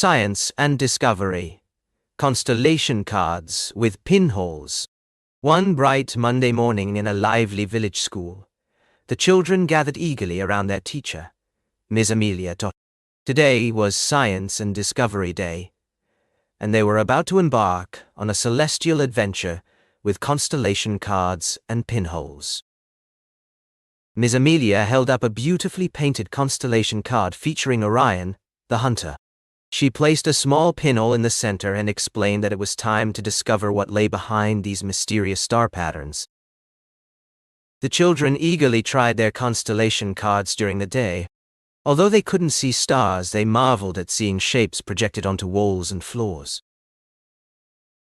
Science and Discovery. Constellation cards with pinholes. One bright Monday morning in a lively village school, the children gathered eagerly around their teacher, Miss Amelia. Today was Science and Discovery Day, and they were about to embark on a celestial adventure with constellation cards and pinholes. Miss Amelia held up a beautifully painted constellation card featuring Orion, the hunter. She placed a small pinhole in the center and explained that it was time to discover what lay behind these mysterious star patterns. The children eagerly tried their constellation cards during the day. Although they couldn't see stars, they marveled at seeing shapes projected onto walls and floors.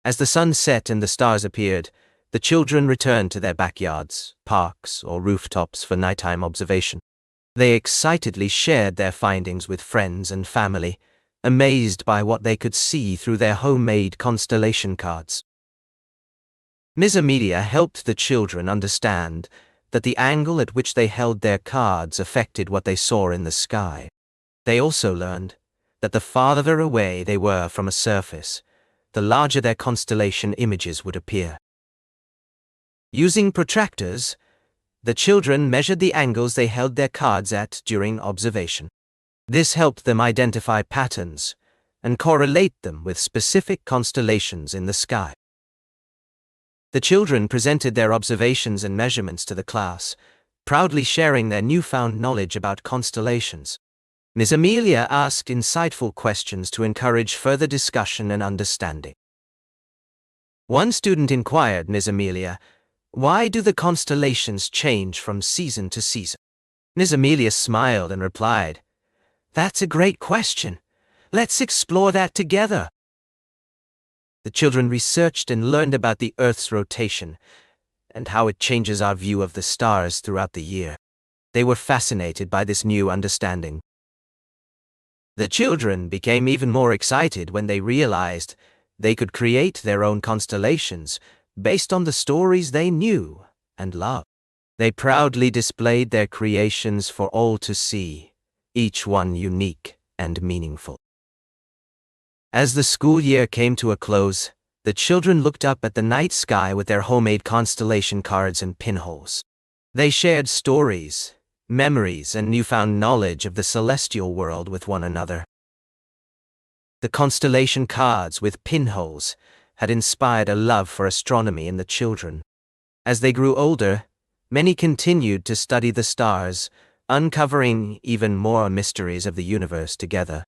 As the sun set and the stars appeared, the children returned to their backyards, parks, or rooftops for nighttime observation. They excitedly shared their findings with friends and family, amazed by what they could see through their homemade constellation cards. Miss Amelia helped the children understand that the angle at which they held their cards affected what they saw in the sky. They also learned that the farther away they were from a surface, the larger their constellation images would appear. Using protractors, the children measured the angles they held their cards at during observation. This helped them identify patterns and correlate them with specific constellations in the sky. The children presented their observations and measurements to the class, proudly sharing their newfound knowledge about constellations. Miss Amelia asked insightful questions to encourage further discussion and understanding. One student inquired Miss Amelia, "Why do the constellations change from season to season?" Miss Amelia smiled and replied, "That's a great question. Let's explore that together." The children researched and learned about the Earth's rotation and how it changes our view of the stars throughout the year. They were fascinated by this new understanding. The children became even more excited when they realized they could create their own constellations based on the stories they knew and loved. They proudly displayed their creations for all to see, each one unique and meaningful. As the school year came to a close, the children looked up at the night sky with their homemade constellation cards and pinholes. They shared stories, memories, and newfound knowledge of the celestial world with one another. The constellation cards with pinholes had inspired a love for astronomy in the children. As they grew older, many continued to study the stars, uncovering even more mysteries of the universe together.